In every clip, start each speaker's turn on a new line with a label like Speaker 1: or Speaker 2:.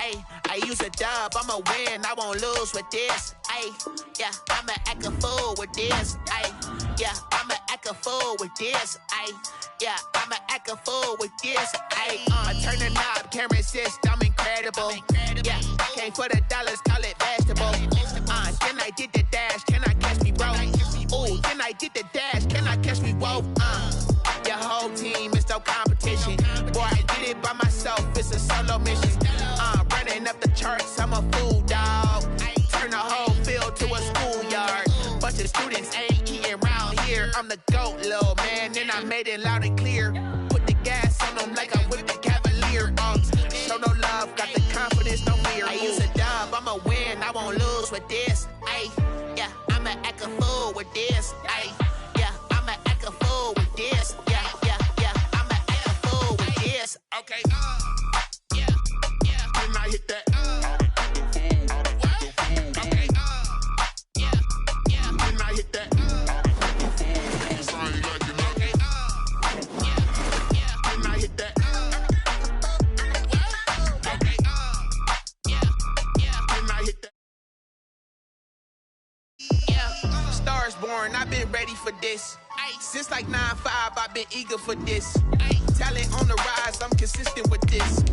Speaker 1: Ayy, I use a dub, I'ma win, I won't lose with this. Ayy, yeah, I'ma act a fool with this. Ayy, yeah, I'ma act a fool with this. Ayy, yeah, I'ma act a fool with this. Ayy, I turn the knob, camera assist, I'm incredible. Yeah, came for the dollars, call it vegetable. Then I did the dash, can I catch me, bro? Ooh, then I did the dash, can I catch me, whoa? Your whole team is no competition. Boy, I did it by myself, it's a solo mission. Running up the charts, I'm a fool, dog. Turn the whole field to a schoolyard. Bunch of students ain't eating round here. I'm the GOAT, little man, and I made it loud and clear. Put the gas on them like I'm with the Cavalier. Show no love, got the confidence, no fear. I use a dub, I'ma win, I won't lose with this. Ay, yeah, I'ma act a fool with this. Ay, yeah, I'ma act a fool with this. Yeah, yeah, yeah, I'ma act a fool with this. Okay, yeah, yeah, when I hit that. Okay, yeah, yeah, when I hit that. Born, I've been ready for this. Since like 9-5, I've been eager for this. Talent on the rise, I'm consistent with this.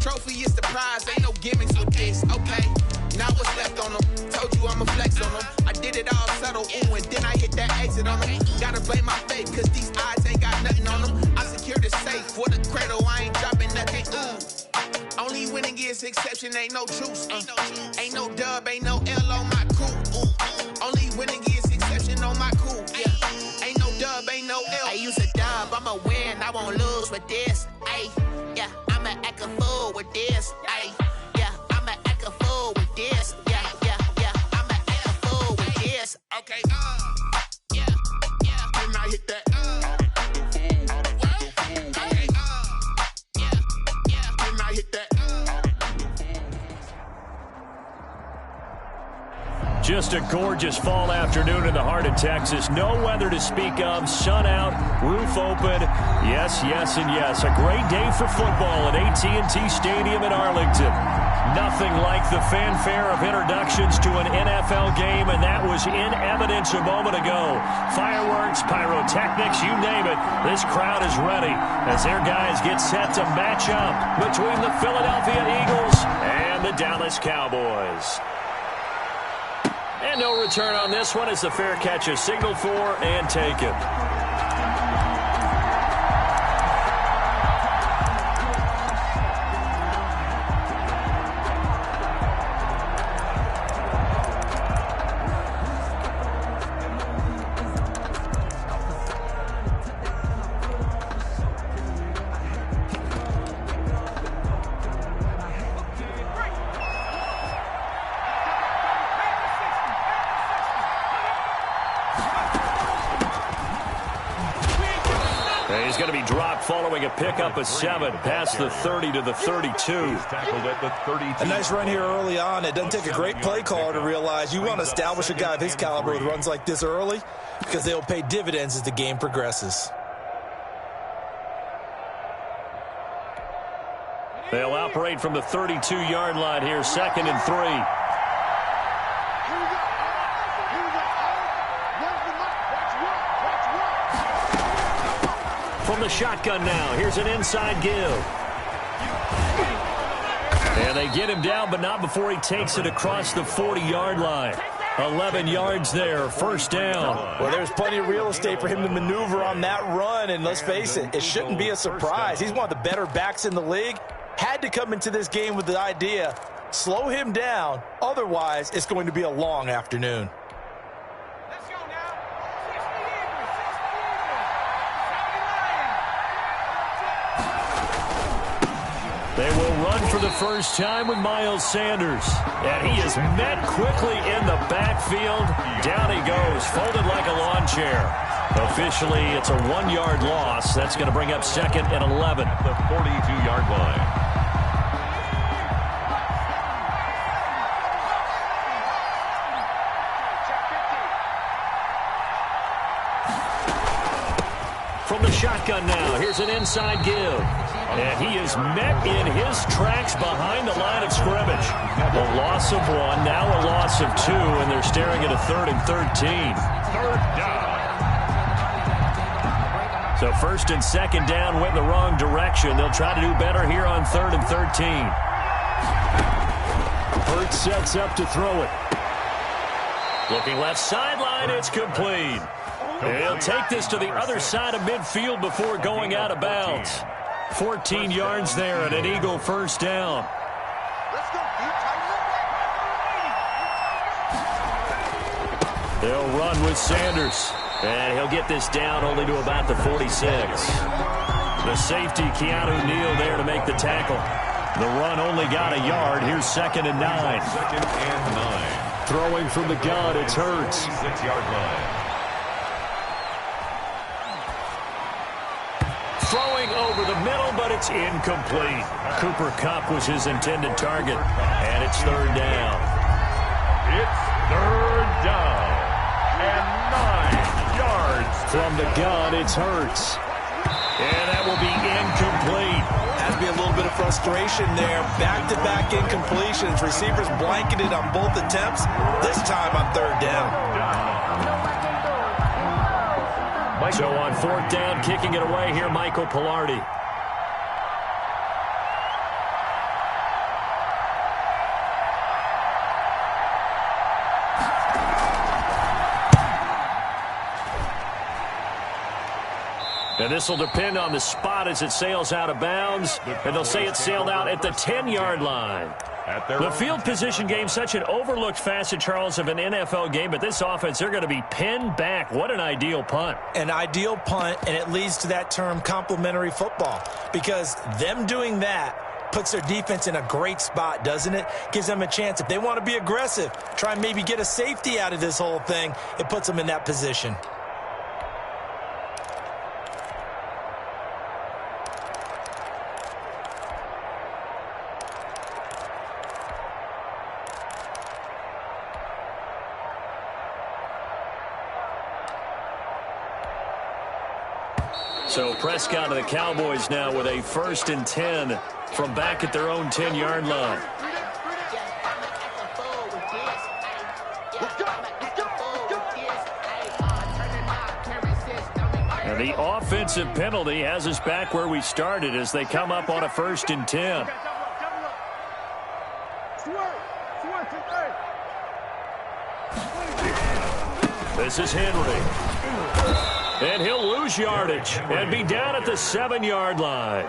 Speaker 1: Trophy is the prize, ain't no gimmicks with this. Okay, now what's left on them? Told you I'ma flex on them. I did it all subtle, ooh, and then I hit that exit on them. Gotta blame my fate, cause these odds ain't got nothing on them. I secured the safe for the cradle, I ain't dropping nothing, ooh. Only winning is exception, ain't no truce. Ain't no dub, ain't no L on my crew. Only winning is exception on my crew. Yeah, ain't no dub, ain't no L. I use a dub, I'ma win, I won't lose with this. Ay, yeah, I'ma act a fool with this. Ay, yeah, I'ma act a fool with this. Yeah, yeah, yeah, I'ma act a fool with this. Okay, yeah, yeah, when I hit that. Okay, yeah, yeah, when I hit that.
Speaker 2: Just a gorgeous fall afternoon in the heart of Texas. No weather to speak of. Sun out, roof open. Yes, yes, and yes. A great day for football at AT&T Stadium in Arlington. Nothing like the fanfare of introductions to an NFL game, and that was in evidence a moment ago. Fireworks, pyrotechnics, you name it. This crowd is ready as their guys get set to match up between the Philadelphia Eagles and the Dallas Cowboys. And no return on this one as the fair catch is signaled for and taken. He's going to be dropped following a pickup of 7 past the 30 to the 32.
Speaker 3: Tackled at the 32.
Speaker 4: A nice run here early on. It doesn't take a great play caller to realize you want to establish a guy of his caliber with runs like this early because they'll pay dividends as the game progresses.
Speaker 2: They'll operate from the 32-yard line here, 2nd and 3. From the shotgun now, here's an inside give. And they get him down, but not before he takes it across the 40-yard line. 11 yards there, first down.
Speaker 4: Well, there's plenty of real estate for him to maneuver on that run, and let's face it, it shouldn't be a surprise. He's one of the better backs in the league. Had to come into this game with the idea, slow him down, otherwise it's going to be a long afternoon.
Speaker 2: They will run for the first time with Miles Sanders. And he is met quickly in the backfield. Down he goes, folded like a lawn chair. Officially, it's a 1-yard loss. That's going to bring up 2nd and 11.
Speaker 3: At the 42-yard line.
Speaker 2: From the shotgun now, here's an inside give. And he is met in his tracks behind the line of scrimmage. A loss of 1, now a loss of 2, and they're staring at a 3rd and 13.
Speaker 3: Third down.
Speaker 2: So 1st and 2nd down went in the wrong direction. They'll try to do better here on 3rd and 13. Hurts sets up to throw it. Looking left sideline, it's complete. He'll take this to the other side of midfield before going out of bounds. 14 yards there and an Eagle first down. They'll run with Sanders. And he'll get this down only to about the 46. The safety, Keanu Neal, there to make the tackle. The run only got a yard. Here's 2nd and 9.
Speaker 3: 2nd and 9.
Speaker 2: Throwing from the gun, it's Hurts.
Speaker 3: 6-yard line.
Speaker 2: Throwing over the middle, but it's incomplete. Cooper Kupp was his intended target. And it's 3rd down.
Speaker 3: It's 3rd down. And 9 yards.
Speaker 2: From the gun, it's Hurts. And that will be incomplete.
Speaker 4: Has to be a little bit of frustration there. Back-to-back incompletions. Receivers blanketed on both attempts. This time on 3rd down.
Speaker 2: So on 4th down, kicking it away here, Michael Pilardi. And this will depend on the spot as it sails out of bounds. And they'll say it sailed out at the 10-yard line. The field position game, such an overlooked facet, Charles, of an NFL game. But this offense, they're going to be pinned back. What an ideal punt.
Speaker 4: An ideal punt, and it leads to that term complementary football. Because them doing that puts their defense in a great spot, doesn't it? Gives them a chance. If they want to be aggressive, try and maybe get a safety out of this whole thing, it puts them in that position.
Speaker 2: So Prescott and the Cowboys now with a 1st and 10 from back at their own 10-yard line. And the offensive penalty has us back where we started as they come up on a 1st and 10. This is Henry. And he'll lose yardage and be down at the 7-yard line.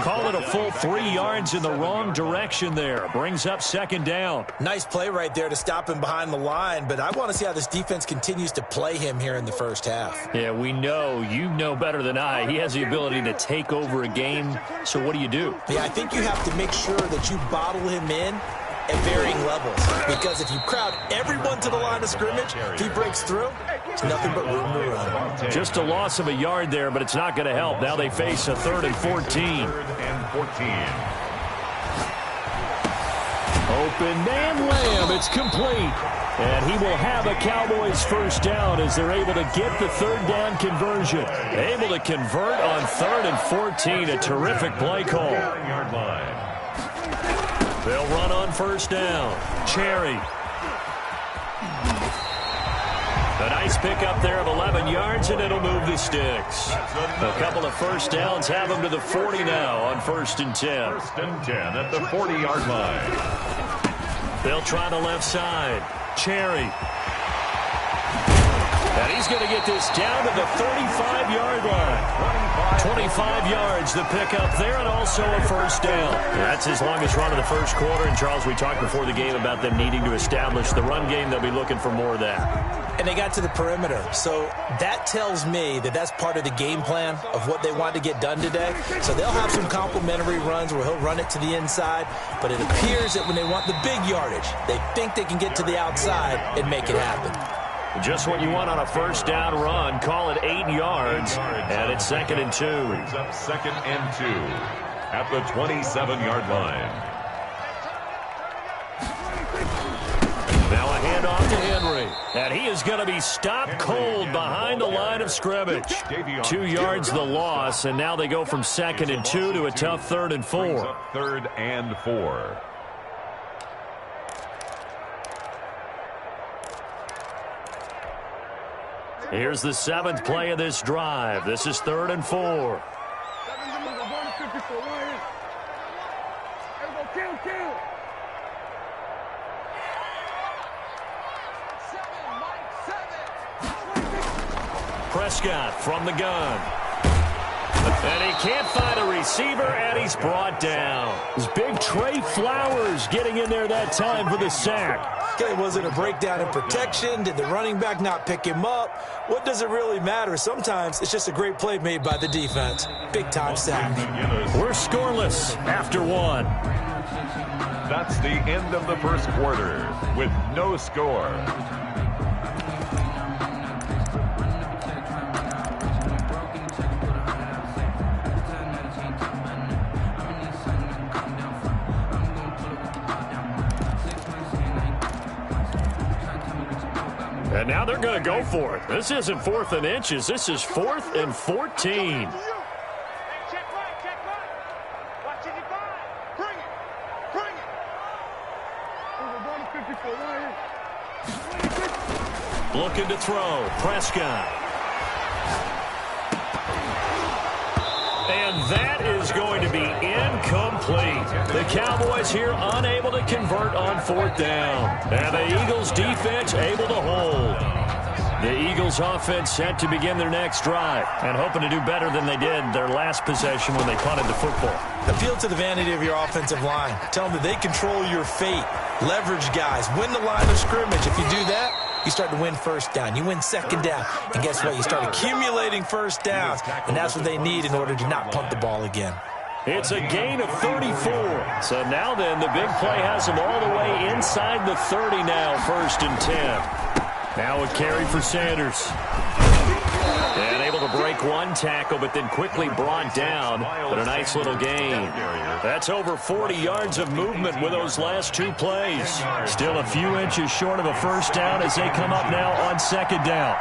Speaker 2: Call it a full 3 yards in the wrong direction there. Brings up 2nd down.
Speaker 4: Nice play right there to stop him behind the line, but I want to see how this defense continues to play him here in the first half.
Speaker 2: Yeah, we know. You know better than I. He has the ability to take over a game. So what do you do?
Speaker 4: Yeah, I think you have to make sure that you bottle him in at varying levels. Because if you crowd everyone to the line of scrimmage, if he breaks through, it's nothing but room to run.
Speaker 2: Just a loss of a yard there, but it's not going to help. Now they face a 3rd and 14.
Speaker 3: 3rd and 14.
Speaker 2: Open man Lamb. It's complete. And he will have a Cowboys first down as they're able to get the 3rd down conversion. Able to convert on 3rd and 14. A terrific play call.
Speaker 3: 7-yard line.
Speaker 2: They'll run on 1st down. Cherry. A nice pickup there of 11 yards, and it'll move the sticks. A couple of 1st downs have them to the 40 now on 1st and 10.
Speaker 3: 1st and 10 at the 40-yard line.
Speaker 2: They'll try the left side. Cherry. And he's going to get this down to the 35-yard line. 25 yards the pickup there, and also a 1st down. That's his longest run of the first quarter. And, Charles, we talked before the game about them needing to establish the run game. They'll be looking for more of that.
Speaker 4: And they got to the perimeter. So that tells me that that's part of the game plan of what they want to get done today. So they'll have some complimentary runs where he'll run it to the inside. But it appears that when they want the big yardage, they think they can get to the outside and make it happen.
Speaker 2: Just what you want on a 1st down run. Call it 8 yards. And it's 2nd and 2.
Speaker 3: Brings up 2nd and 2 at the 27-yard line.
Speaker 2: Now a handoff to Henry. And he is going to be stopped cold behind the line of scrimmage. 2 yards the loss, and now they go from 2nd and 2 to a tough 3rd and 4.
Speaker 3: 3rd and 4.
Speaker 2: Here's the 7th play of this drive. This is 3rd and 4. Prescott from the gun. And he can't find a receiver, and he's brought down. It's big Trey Flowers getting in there that time for the sack.
Speaker 4: Okay, was it a breakdown in protection? Did the running back not pick him up? What does it really matter? Sometimes it's just a great play made by the defense. Big-time sack.
Speaker 2: We're scoreless after 1.
Speaker 3: That's the end of the first quarter with no score.
Speaker 2: And now they're going to go for it. This isn't 4th and inches. This is 4th and 14. Looking to throw. Prescott. And that is going to be incomplete. The Cowboys here unable to convert on 4th down. And the Eagles defense able to hold. The Eagles offense set to begin their next drive and hoping to do better than they did their last possession when they punted the football.
Speaker 4: Appeal to the vanity of your offensive line. Tell them that they control your fate. Leverage guys. Win the line of scrimmage. If you do that, you start to win 1st down. You win 2nd down. And guess what? You start accumulating 1st downs. And that's what they need in order to not punt the ball again.
Speaker 2: It's a gain of 34. So now then, the big play has them all the way inside the 30 now, 1st and 10. Now a carry for Sanders. And able to break 1 tackle, but then quickly brought down. But a nice little gain. That's over 40 yards of movement with those last 2 plays. Still a few inches short of a 1st down as they come up now on 2nd down.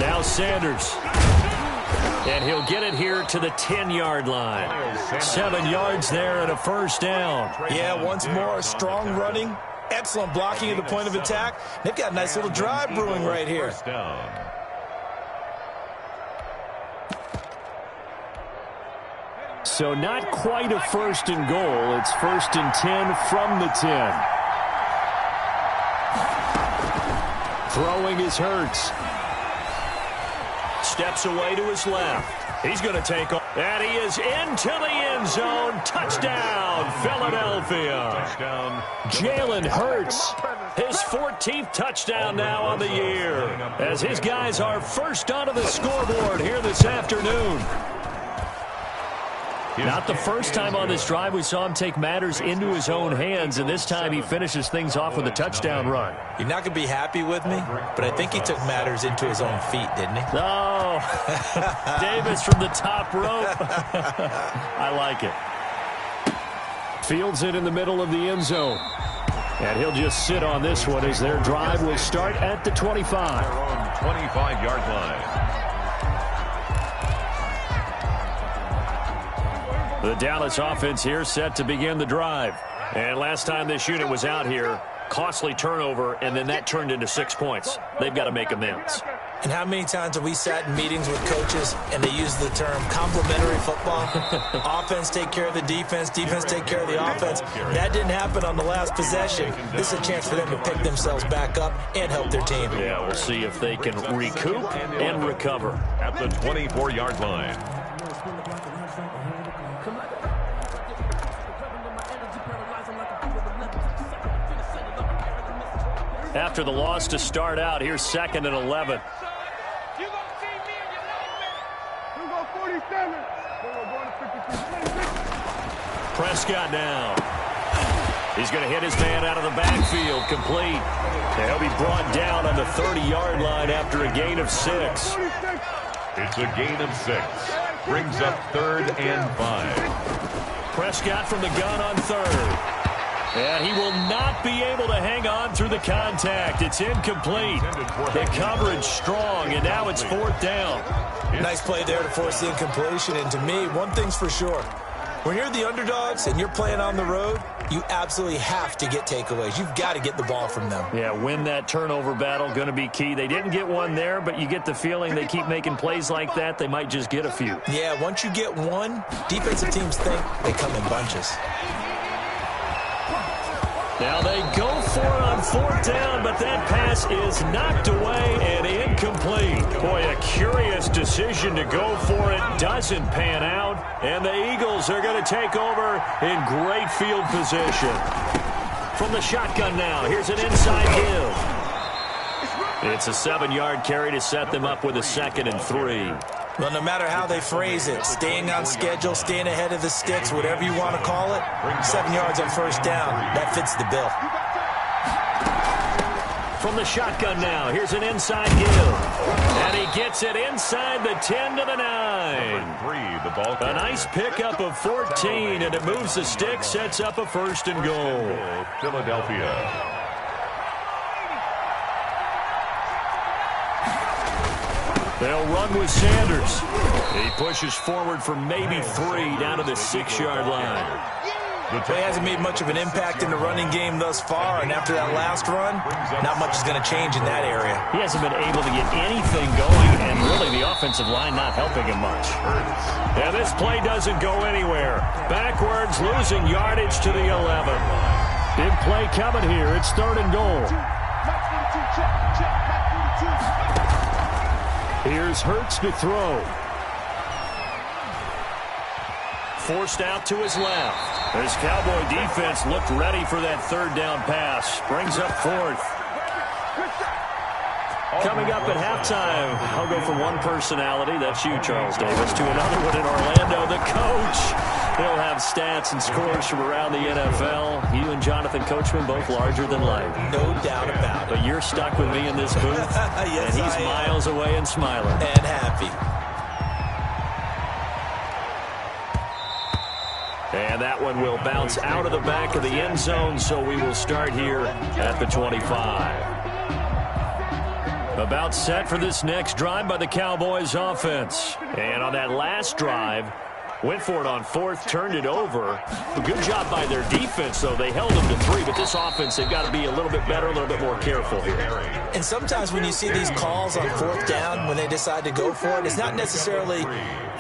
Speaker 2: Now Sanders. And he'll get it here to the 10-yard line. 7 yards there and a 1st down.
Speaker 4: Yeah, once more, strong running, excellent blocking at the point of attack. They've got a nice little drive brewing right here.
Speaker 2: So not quite a 1st and goal. It's 1st and 10 from the 10. Throwing is Hurts. Steps away to his left. He's going to take off. And he is into the end zone. Touchdown, Philadelphia. Touchdown. Jalen Hurts. His 14th touchdown now on the year. As his guys are first onto the scoreboard here this afternoon. Not the first time on this drive we saw him take matters into his own hands, and this time he finishes things off with a touchdown run.
Speaker 4: You're not going to be happy with me, but I think he took matters into his own feet, didn't he?
Speaker 2: Oh, Davis from the top rope. I like it. Fields it in the middle of the end zone. And he'll just sit on this one as their drive will start at the 25.
Speaker 3: Their own 25-yard line.
Speaker 2: The Dallas offense here set to begin the drive. And last time this unit was out here, costly turnover, and then that turned into 6 points. They've got to make amends.
Speaker 4: And how many times have we sat in meetings with coaches and they use the term complementary football? Offense take care of the defense, defense take care of the offense. That didn't happen on the last possession. This is a chance for them to pick themselves back up and help their team.
Speaker 2: Yeah, we'll see if they can recoup and recover.
Speaker 3: At the 24-yard line.
Speaker 2: After the loss to start out, here's 2nd and 11. Prescott now. He's going to hit his man out of the backfield, complete. And he'll be brought down on the 30-yard line after a gain of 6.
Speaker 3: It's a gain of 6. brings up 3rd and 5.
Speaker 2: Prescott from the gun on 3rd. And he will not be able to hang on through the contact. It's incomplete. The coverage strong, and now it's 4th down.
Speaker 4: Nice play there to force the incompletion. And to me, one thing's for sure. When you're the underdogs and you're playing on the road, you absolutely have to get takeaways. You've got to get the ball from them.
Speaker 2: Yeah, win that turnover battle, going to be key. They didn't get one there, but you get the feeling they keep making plays like that, they might just get a few.
Speaker 4: Yeah, once you get one, defensive teams think they come in bunches.
Speaker 2: Now they go for it on 4th down, but that pass is knocked away and incomplete. Boy, a curious decision to go for it. Doesn't pan out, and the Eagles are going to take over in great field position. From the shotgun now, here's an inside give. It's a 7-yard carry to set them up with a 2nd and 3.
Speaker 4: Well, no matter how they phrase it, staying on schedule, staying ahead of the sticks, whatever you want to call it, 7 yards on 1st down, that fits the bill.
Speaker 2: From the shotgun now, here's an inside give. And he gets it inside the 10 to the 9. A nice pickup of 14, and it moves the stick, sets up a 1st and goal.
Speaker 3: Philadelphia.
Speaker 2: They'll run with Sanders. He pushes forward for maybe 3 down to the 6-yard line.
Speaker 4: He hasn't made much of an impact in the running game thus far, and after that last run, not much is going to change in that area.
Speaker 2: He hasn't been able to get anything going, and really the offensive line not helping him much. And this play doesn't go anywhere. Backwards, losing yardage to the 11. Big play coming here. It's 3rd and goal. Here's Hurts to throw. Forced out to his left. This Cowboy defense looked ready for that 3rd down pass. Brings up 4th. Coming up at halftime, I'll go from one personality, that's you, Charles Davis, to another one in Orlando, the coach. He'll have stats and scores from around the NFL. You and Jonathan Coachman both larger than life.
Speaker 4: No doubt about it.
Speaker 2: But you're stuck with me in this booth,
Speaker 4: yes,
Speaker 2: and he's miles away and smiling.
Speaker 4: And happy.
Speaker 2: And that one will bounce out of the back of the end zone, so we will start here at the 25. About set for this next drive by the Cowboys offense. And on that last drive, went for it on 4th, turned it over. A good job by their defense, though. They held them to 3, but this offense, they've got to be a little bit better, a little bit more careful here.
Speaker 4: And sometimes when you see these calls on 4th down, when they decide to go for it, it's not necessarily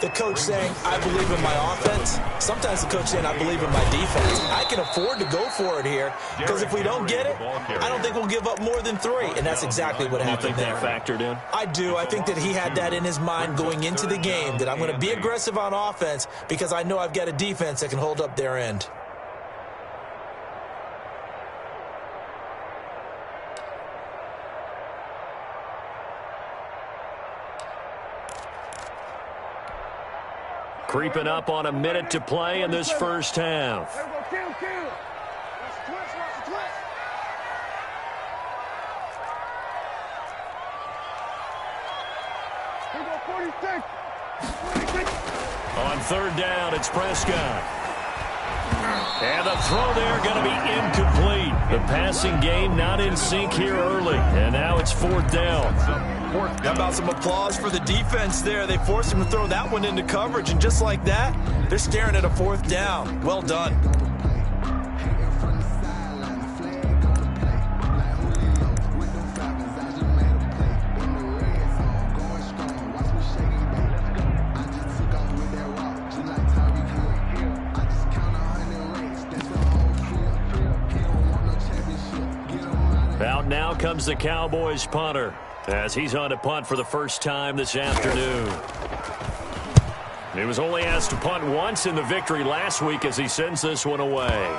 Speaker 4: the coach saying, I believe in my offense. Sometimes the coach saying, I believe in my defense. I can afford to go for it here, because if we don't get it, I don't think we'll give up more than 3. And that's exactly what happened there.
Speaker 2: You think that factored in?
Speaker 4: I do. I think that he had that in his mind going into the game, that I'm going to be aggressive on offense because I know I've got a defense that can hold up their end.
Speaker 2: Creeping up on a minute to play in this first half. On 3rd down, it's Prescott. And the throw there going to be incomplete. The passing game not in sync here early. And now it's 4th down.
Speaker 4: How about some applause for the defense there? They forced him to throw that one into coverage, and just like that, they're staring at a 4th down. Well done.
Speaker 2: Out now comes the Cowboys punter, as he's on to punt for the first time this afternoon. He was only asked to punt once in the victory last week as he sends this one away.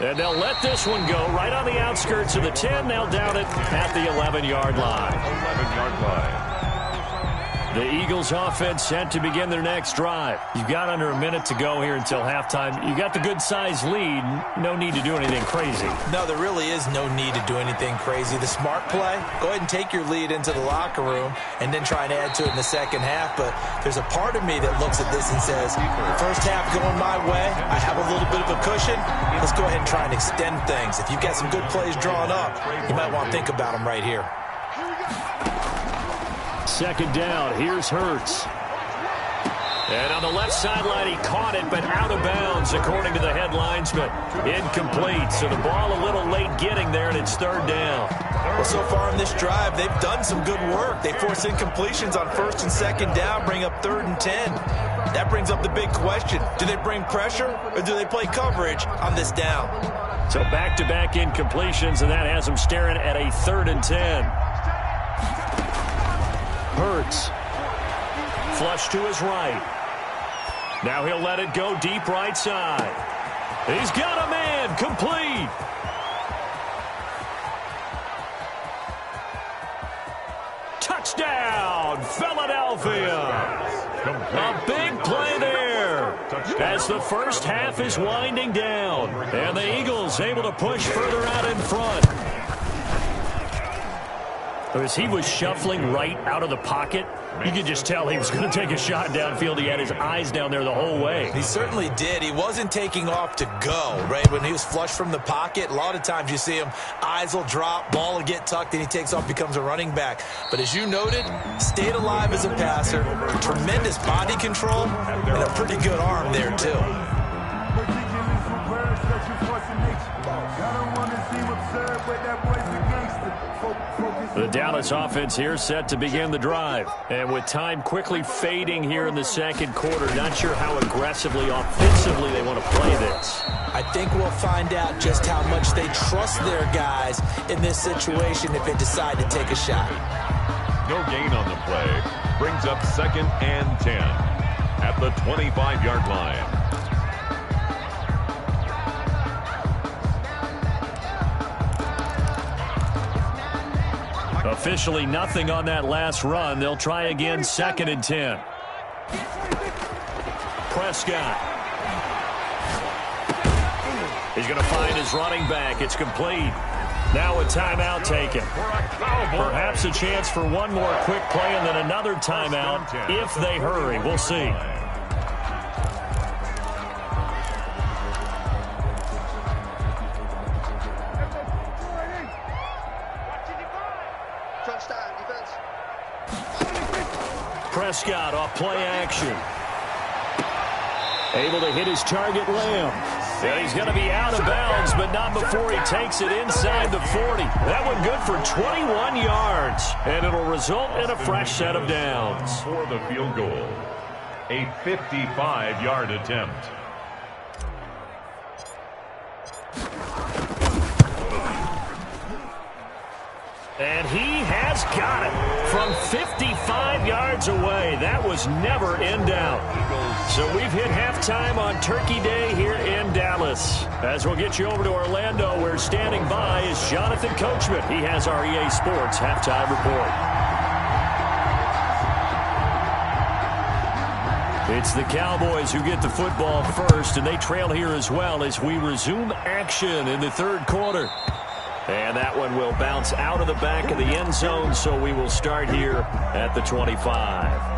Speaker 2: And they'll let this one go right on the outskirts of the 10. They'll down it at the 11-yard line.
Speaker 3: 11-yard line.
Speaker 2: The Eagles offense set to begin their next drive. You've got under a minute to go here until halftime. You got the good-sized lead. No need to do anything crazy.
Speaker 4: No, there really is no need to do anything crazy. The smart play, go ahead and take your lead into the locker room and then try and add to it in the second half. But there's a part of me that looks at this and says, first half going my way, I have a little bit of a cushion. Let's go ahead and try and extend things. If you've got some good plays drawn up, you might want to think about them right here.
Speaker 2: Second down, here's Hurts. And on the left sideline, he caught it, but out of bounds, according to the headlines, but incomplete. So the ball a little late getting there, and it's third down.
Speaker 4: Well, so far in this drive, they've done some good work. They force incompletions on first and second down, bring up 3rd and 10. That brings up the big question. Do they bring pressure, or do they play coverage on this down?
Speaker 2: So back-to-back incompletions, and that has them staring at a 3rd and 10. Hurts. Flush to his right. Now he'll let it go deep right side. He's got a man. Complete. Touchdown, Philadelphia. A big play there as the first half is winding down. And the Eagles able to push further out in front. As he was shuffling right out of the pocket, you could just tell he was going to take a shot downfield. He had his eyes down there the whole way.
Speaker 4: He certainly did. He wasn't taking off to go, right? When he was flush from the pocket, a lot of times you see him, eyes will drop, ball will get tucked, and he takes off, becomes a running back. But as you noted, stayed alive as a passer, tremendous body control, and a pretty good arm there, too.
Speaker 2: The Dallas offense here set to begin the drive. And with time quickly fading here in the second quarter, not sure how aggressively, offensively they want to play this.
Speaker 4: I think we'll find out just how much they trust their guys in this situation if they decide to take a shot.
Speaker 3: No gain on the play. Brings up 2nd and 10 at the 25-yard line.
Speaker 2: Officially nothing on that last run. They'll try again, 2nd and 10. Prescott. He's going to find his running back. It's complete. Now a timeout taken. Perhaps a chance for one more quick play and then another timeout if they hurry. We'll see. Prescott off play action. Able to hit his target, Lamb. And he's going to be out of bounds, but not before he takes it inside the 40. That one good for 21 yards. And it'll result in a fresh set of downs.
Speaker 3: For the field goal, a 55-yard attempt.
Speaker 2: And he has got it from 55 yards away. That was never in doubt. So we've hit halftime on Turkey Day here in Dallas. As we'll get you over to Orlando, where standing by is Jonathan Coachman. He has our EA Sports halftime report. It's the Cowboys who get the football first, and they trail here as well as we resume action in the third quarter. And that one will bounce out of the back of the end zone, so we will start here at the 25.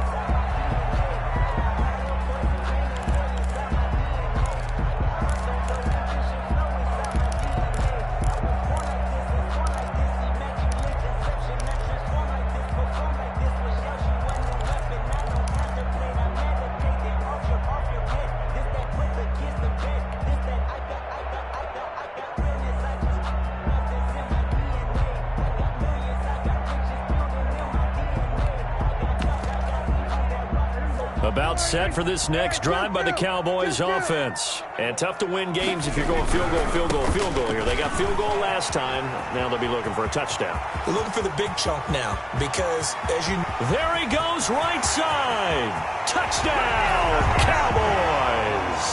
Speaker 2: About set for this next drive by the Cowboys offense. And tough to win games if you're going field goal, field goal, field goal here. They got field goal last time. Now they'll be looking for a touchdown.
Speaker 4: They're looking for the big chunk now because, as you...
Speaker 2: There he goes, right side. Touchdown, Cowboys.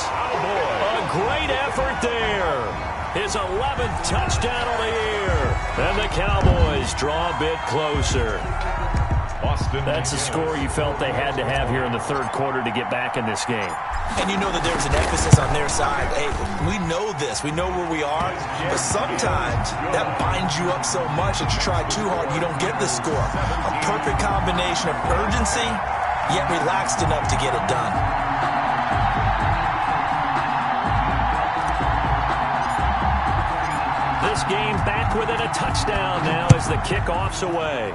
Speaker 2: A great effort there. His 11th touchdown of the year. And the Cowboys draw a bit closer.
Speaker 3: Boston.
Speaker 2: That's a score you felt they had to have here in the third quarter to get back in this game.
Speaker 4: And you know that there's an emphasis on their side. Hey, we know this. We know where we are. But sometimes that binds you up so much that you try too hard, you don't get the score. A perfect combination of urgency, yet relaxed enough to get it done.
Speaker 2: This game back within a touchdown now as the kickoff's away.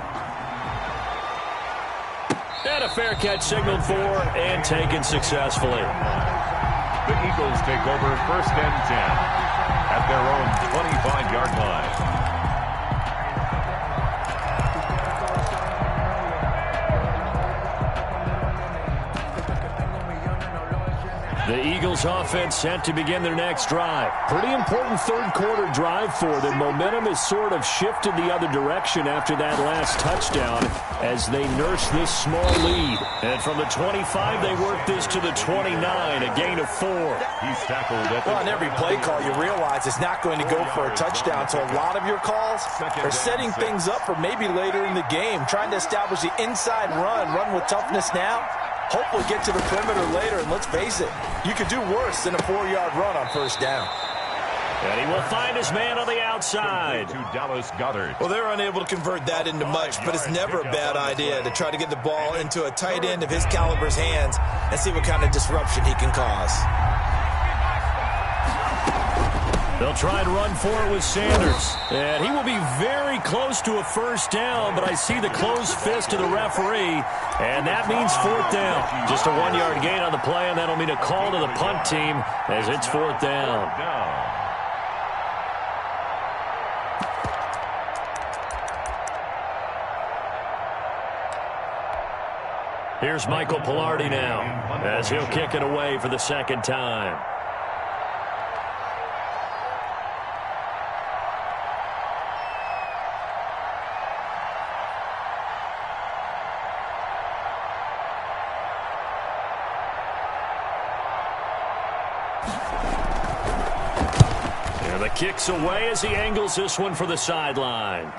Speaker 2: And a fair catch signaled for and taken successfully.
Speaker 3: The Eagles take over 1st and 10 at their own 25-yard line.
Speaker 2: The Eagles offense set to begin their next drive. Pretty important third quarter drive for them. Momentum has sort of shifted the other direction after that last touchdown as they nurse this small lead. And from the 25, they work this to the 29, a gain of 4.
Speaker 3: He's tackled at the...
Speaker 4: Well, on every play call, you realize it's not going to go for a touchdown. So a lot of your calls are setting things up for maybe later in the game, trying to establish the inside run with toughness now. Hopefully get to the perimeter later, and let's face it, you could do worse than a 4-yard run on 1st down.
Speaker 2: And he will find his man on the outside.
Speaker 3: To Dallas Goedert.
Speaker 4: Well, they're unable to convert that into much, but it's never a bad idea to try to get the ball into a tight end of his caliber's hands and see what kind of disruption he can cause.
Speaker 2: They'll try to run for it with Sanders. And he will be very close to a 1st down, but I see the closed fist of the referee, and that means 4th down. Just a 1-yard gain on the play, and that'll mean a call to the punt team as it's 4th down. Here's Michael Pilardi now as he'll kick it away for the 2nd time. Kicks away as he angles this one for the sideline.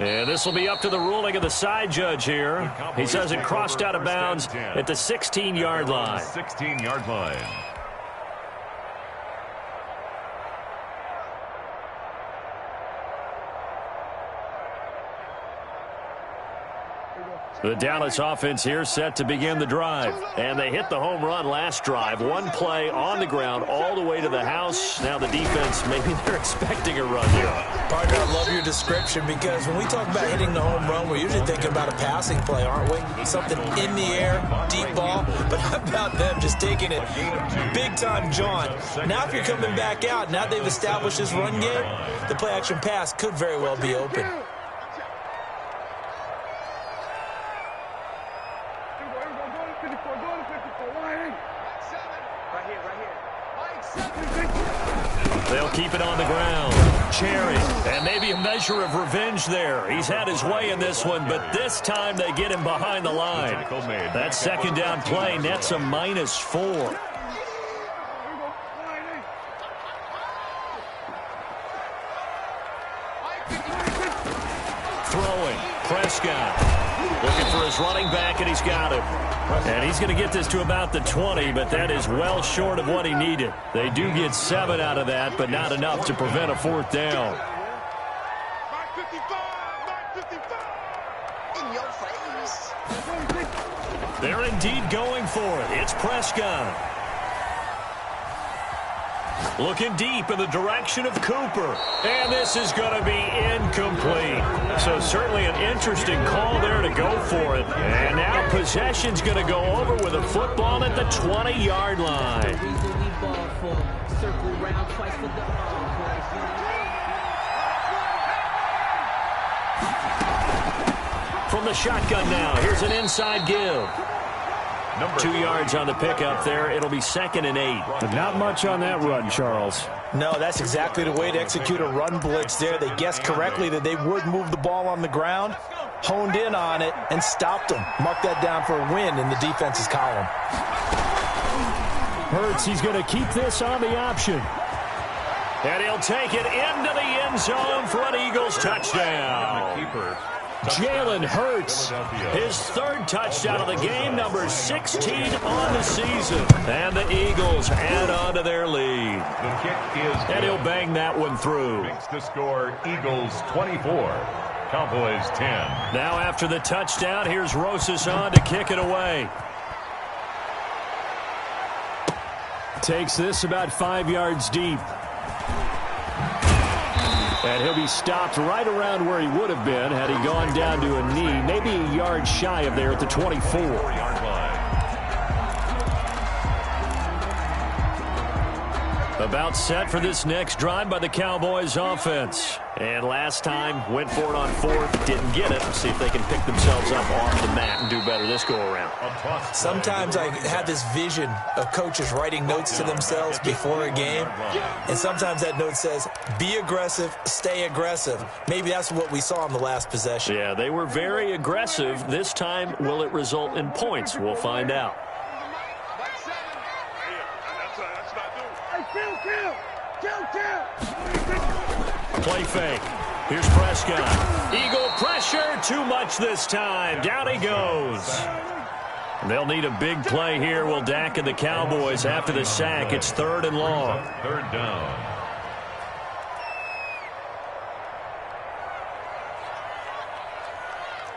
Speaker 2: And this will be up to the ruling of the side judge here. He says it crossed out of bounds at the 16-yard line.
Speaker 3: 16-yard line.
Speaker 2: The Dallas offense here set to begin the drive. And they hit the home run last drive. One play on the ground all the way to the house. Now the defense, maybe they're expecting a run here.
Speaker 4: Partner, I love your description because when we talk about hitting the home run, we're usually thinking about a passing play, aren't we? Something in the air, deep ball. But how about them just taking it big time, John? Now if you're coming back out, now they've established this run game, the play-action pass could very well be open.
Speaker 2: They'll keep it on the ground. Cherry, and maybe a measure of revenge there. He's had his way in this one, but this time they get him behind the line. That 2nd down play nets a -4. Throwing, Prescott. Looking for his running back, and he's got him. And he's going to get this to about the 20, but that is well short of what he needed. They do get 7 out of that, but not enough to prevent a 4th down. They're indeed going for it. It's Prescott. Looking deep in the direction of Cooper. And this is going to be incomplete. So certainly an interesting call there to go for it. And now possession's going to go over with a football at the 20-yard line. From the shotgun now, here's an inside give. 2 yards on the pickup there. It'll be 2nd and 8.
Speaker 5: But not much on that run, Charles.
Speaker 4: No, that's exactly the way to execute a run blitz there. They guessed correctly that they would move the ball on the ground, honed in on it, and stopped them. Mark that down for a win in the defense's column.
Speaker 5: Hurts, he's going to keep this on the option.
Speaker 2: And he'll take it into the end zone for an Eagles touchdown.
Speaker 3: Keeper
Speaker 2: Jalen Hurts, his third touchdown of the game, number 16 on the season. And the Eagles add on to their lead.
Speaker 3: The kick is good.
Speaker 2: And he'll bang that one through.
Speaker 3: Makes the score Eagles 24, Cowboys 10.
Speaker 2: Now after the touchdown, here's Rosas on to kick it away. Takes this about 5 yards deep. And he'll be stopped right around where he would have been had he gone down to a knee, maybe a yard shy of there at the 24-yard line. About set for this next drive by the Cowboys offense. And last time, went for it on fourth, didn't get it. See if they can pick themselves up off the mat and do better this go-around.
Speaker 4: Sometimes I have this vision of coaches writing notes to themselves before a game, and sometimes that note says, be aggressive, stay aggressive. Maybe that's what we saw in the last possession.
Speaker 2: Yeah, they were very aggressive. This time, will it result in points? We'll find out. Play fake. Here's Prescott. Eagle pressure. Too much this time. Down he goes. They'll need a big play here. Will Dak and the Cowboys after the sack. It's 3rd and long.
Speaker 3: Third down.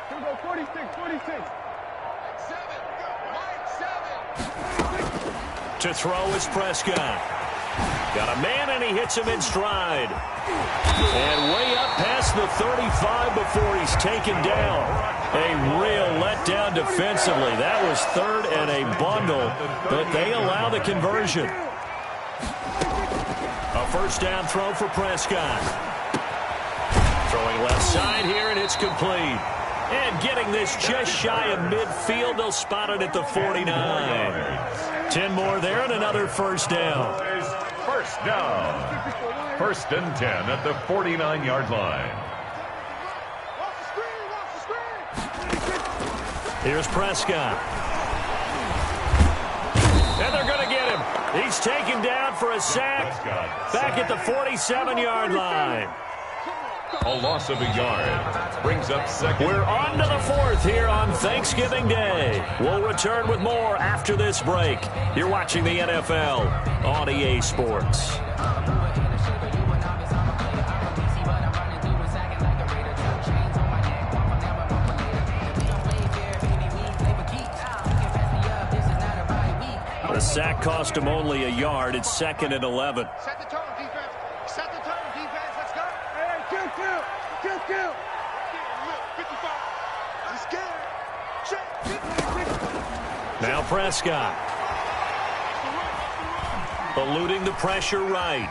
Speaker 6: Here we go, 46, 46.
Speaker 2: To throw is Prescott. Got a man, and he hits him in stride. And way up past the 35 before he's taken down. A real letdown defensively. That was 3rd and a bundle, but they allow the conversion. A first down throw for Prescott. Throwing left side here, and it's complete. And getting this just shy of midfield, they'll spot it at the 49. 10 more there and another first down.
Speaker 3: First down. 1st and 10 at the 49-yard line.
Speaker 2: Here's Prescott. And they're going to get him. He's taken down for a sack back at the 47-yard line.
Speaker 3: A loss of a yard. Brings up 2nd.
Speaker 2: We're on to the 4th here on Thanksgiving Day. We'll return with more after this break. You're watching the NFL on EA Sports. The sack cost him only a yard. It's 2nd and 11.
Speaker 6: Set the tone, defense. Set the tone, defense. Let's go. Hey, kill. 55. I'm scared.
Speaker 2: Now Prescott. Eluding the pressure right.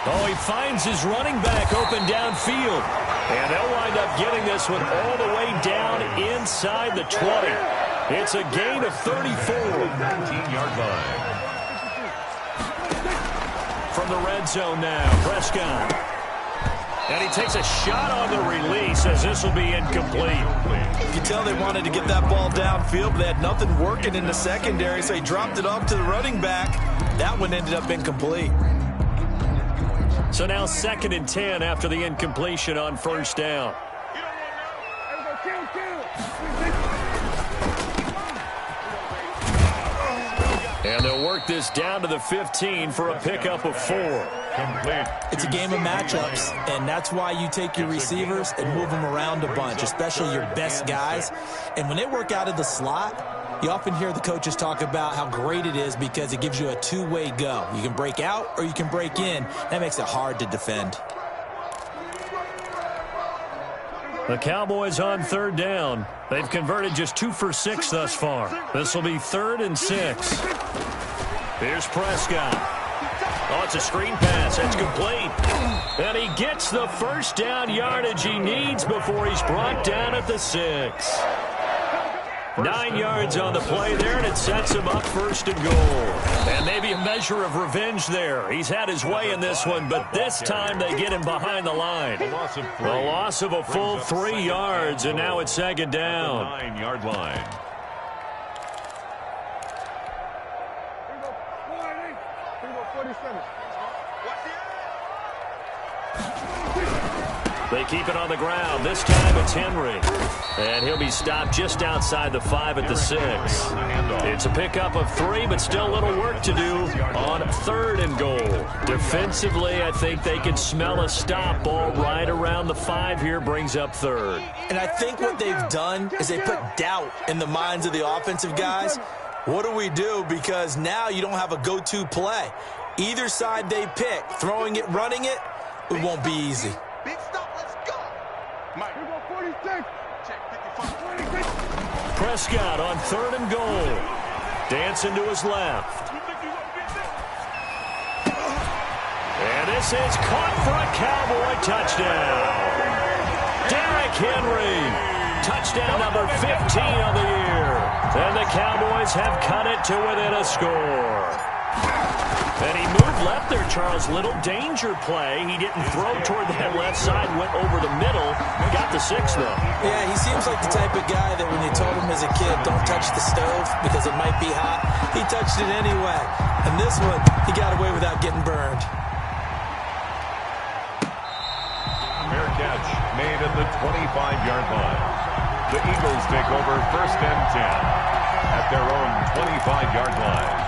Speaker 2: Oh, he finds his running back open downfield. And they'll wind up getting this one all the way down inside the 20. It's a gain of 34.
Speaker 3: 19-yard line.
Speaker 2: From the red zone now, Prescott. And he takes a shot on the release as this will be incomplete.
Speaker 4: You can tell they wanted to get that ball downfield, but they had nothing working in the secondary, so he dropped it off to the running back. That one ended up incomplete.
Speaker 2: So now 2nd and 10 after the incompletion on first down. And they'll work this down to the 15 for a pickup of 4.
Speaker 4: It's a game of matchups, and that's why you take your receivers and move them around a bunch, especially your best guys. And when they work out of the slot, you often hear the coaches talk about how great it is because it gives you a two-way go. You can break out or you can break in. That makes it hard to defend.
Speaker 2: The Cowboys on 3rd down. They've converted just 2 for 6 thus far. This will be 3rd and 6. Here's Prescott. Oh, it's a screen pass. That's complete. And he gets the first down yardage he needs before he's brought down at the 6. 9 yards on the play there, and it sets him up 1st and goal. And maybe a measure of revenge there. He's had his way in this one, but this time they get him behind the line. A loss of a full 3 yards, and now it's 2nd down.
Speaker 3: 9-yard line.
Speaker 2: They keep it on the ground. This time it's Henry. And he'll be stopped just outside the 5 at the 6. It's a pickup of 3, but still a little work to do on 3rd and goal. Defensively, I think they can smell a stop. Ball right around the 5 here brings up 3rd.
Speaker 4: And I think what they've done is they put doubt in the minds of the offensive guys. What do we do? Because now you don't have a go-to play. Either side they pick, throwing it, running it, it won't be easy.
Speaker 6: Big stop, let's go. Mike, we go 46. Check 55. 46.
Speaker 2: Prescott on 3rd and goal. Dancing to his left. And this is caught for a Cowboy touchdown. Derrick Henry. Touchdown number 15 of the year. And the Cowboys have cut it to within a score. And he moved left there, Charles. Little danger play. He didn't throw toward that left side, went over the middle. Got the 6, though.
Speaker 4: Yeah, he seems like the type of guy that when you told him as a kid, don't touch the stove because it might be hot, he touched it anyway. And this one, he got away without getting burned.
Speaker 3: Fair catch made at the 25-yard line. The Eagles take over 1st and 10 at their own 25-yard line.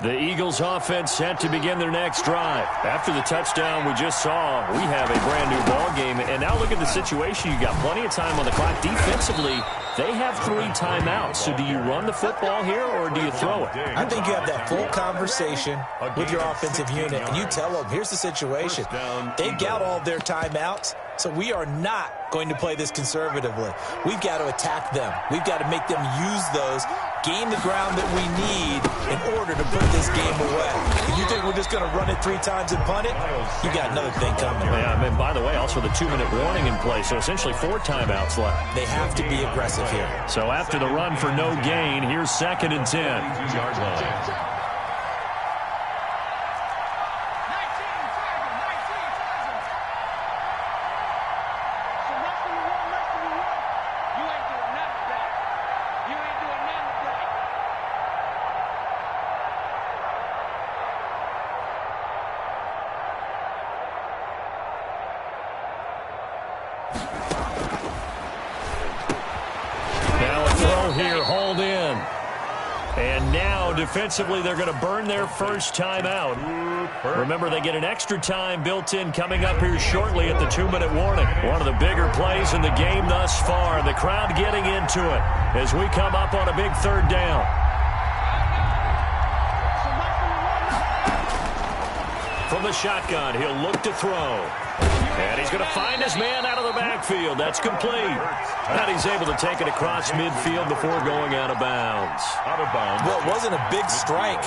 Speaker 2: The Eagles offense set to begin their next drive. After the touchdown we just saw, we have a brand new ball game. And now look at the situation. You got plenty of time on the clock. Defensively, they have 3 timeouts. So do you run the football here or do you throw it?
Speaker 4: I think you have that full conversation with your offensive unit, and you tell them, here's the situation. They've got all their timeouts, so we are not going to play this conservatively. We've got to attack them. We've got to make them use those, gain the ground that we need in order to put this game away. If you think we're just going to run it 3 times and punt it, you got another thing coming.
Speaker 2: Yeah, and by the way, also the 2-minute warning in play, so essentially 4 timeouts left.
Speaker 4: They have to be aggressive here.
Speaker 2: So after the run for no gain, here's 2nd and 10.
Speaker 3: 2-yard line.
Speaker 2: Defensively, they're going to burn their first timeout. Remember, they get an extra time built in coming up here shortly at the 2-minute warning. One of the bigger plays in the game thus far. The crowd getting into it as we come up on a big 3rd down. From the shotgun, he'll look to throw. And he's going to find his man out of the backfield. That's complete. And he's able to take it across midfield before going out of bounds.
Speaker 4: Well, it wasn't a big strike,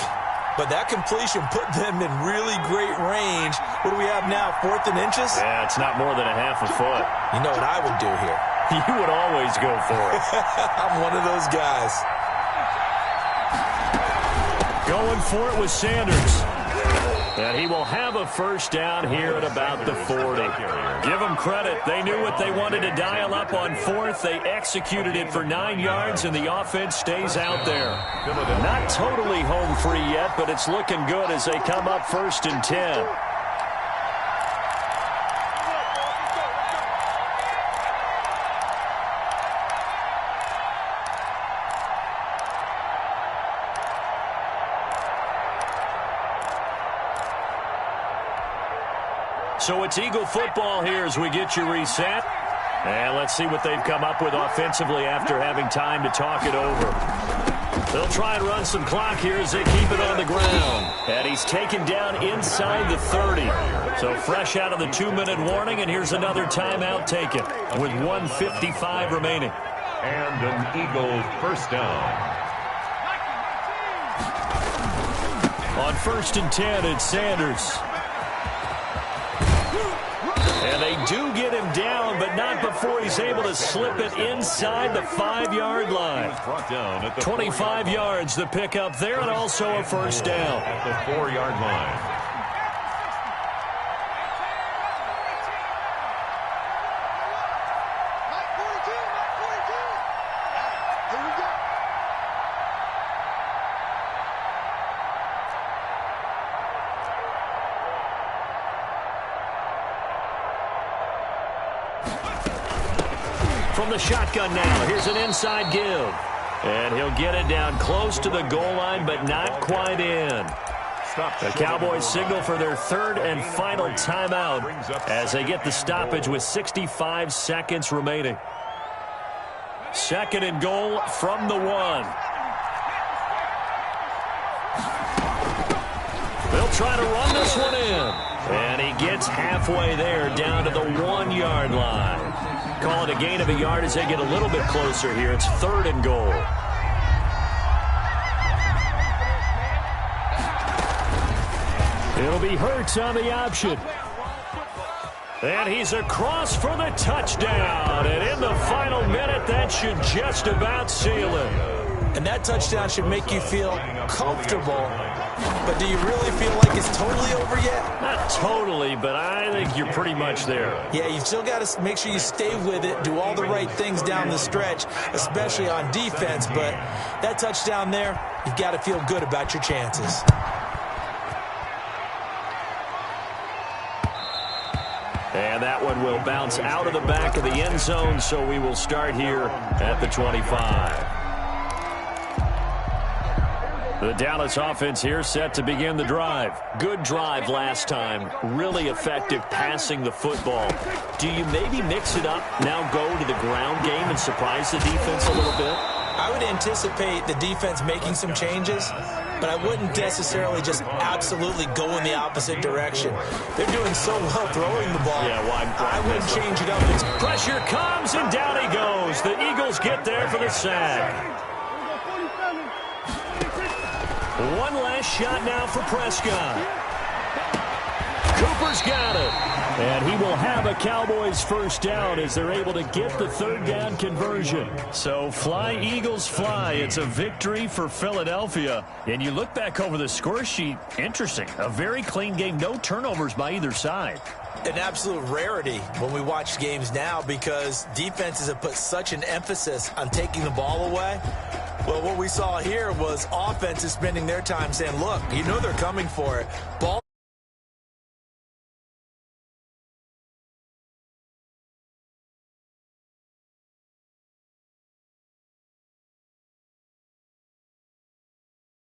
Speaker 4: but that completion put them in really great range. What do we have now, 4th and inches?
Speaker 2: Yeah, it's not more than a half a foot.
Speaker 4: You know what I would do here?
Speaker 2: You would always go for it.
Speaker 4: I'm one of those guys.
Speaker 2: Going for it with Sanders. And he will have a first down here at about the 40. Give them credit. They knew what they wanted to dial up on 4th. They executed it for 9 yards, and the offense stays out there. Not totally home free yet, but it's looking good as they come up 1st and 10. So it's Eagle football here as we get you reset. And let's see what they've come up with offensively after having time to talk it over. They'll try and run some clock here as they keep it on the ground. And he's taken down inside the 30. So fresh out of the 2-minute warning, and here's another timeout taken with 1:55 remaining.
Speaker 3: And an Eagle first down.
Speaker 2: On 1st and 10, it's Sanders. And they do get him down, but not before he's able to slip it inside the 5-yard line. 25 yards, the pickup there, and also a first down.
Speaker 3: At the 4-yard line.
Speaker 2: From the shotgun now, here's an inside give. And he'll get it down close to the goal line, but not quite in. The Cowboys signal for their third and final timeout as they get the stoppage with 65 seconds remaining. 2nd and goal from the 1. They'll try to run this one in. And he gets halfway there down to the 1-yard line. Call it a gain of a yard as they get a little bit closer here. It's 3rd and goal.
Speaker 5: It'll be Hurts on the option.
Speaker 2: And he's across for the touchdown. And in the final minute, that should just about seal it.
Speaker 4: And that touchdown should make you feel comfortable. But do you really feel like it's totally over yet?
Speaker 2: Not totally, but I think you're pretty much there.
Speaker 4: Yeah, you've still got to make sure you stay with it, do all the right things down the stretch, especially on defense. But that touchdown there, you've got to feel good about your chances.
Speaker 2: And that one will bounce out of the back of the end zone, so we will start here at the 25. The Dallas offense here set to begin the drive. Good drive last time. Really effective passing the football. Do you maybe mix it up, now go to the ground game and surprise the defense a little bit?
Speaker 4: I would anticipate the defense making some changes, but I wouldn't necessarily just absolutely go in the opposite direction. They're doing so well throwing the ball.
Speaker 2: Yeah, well,
Speaker 4: I wouldn't change it up.
Speaker 2: Pressure comes, and down he goes. The Eagles get there for the sack. One last shot now for Prescott. Cooper's got it.
Speaker 5: And he will have a Cowboys first down as they're able to get the 3rd down conversion.
Speaker 2: So fly, Eagles, fly. It's a victory for Philadelphia. And you look back over the score sheet, interesting. A very clean game, no turnovers by either side.
Speaker 4: An absolute rarity when we watch games now because defenses have put such an emphasis on taking the ball away. Well, what we saw here was offenses spending their time saying, look, you know they're coming for it. Ball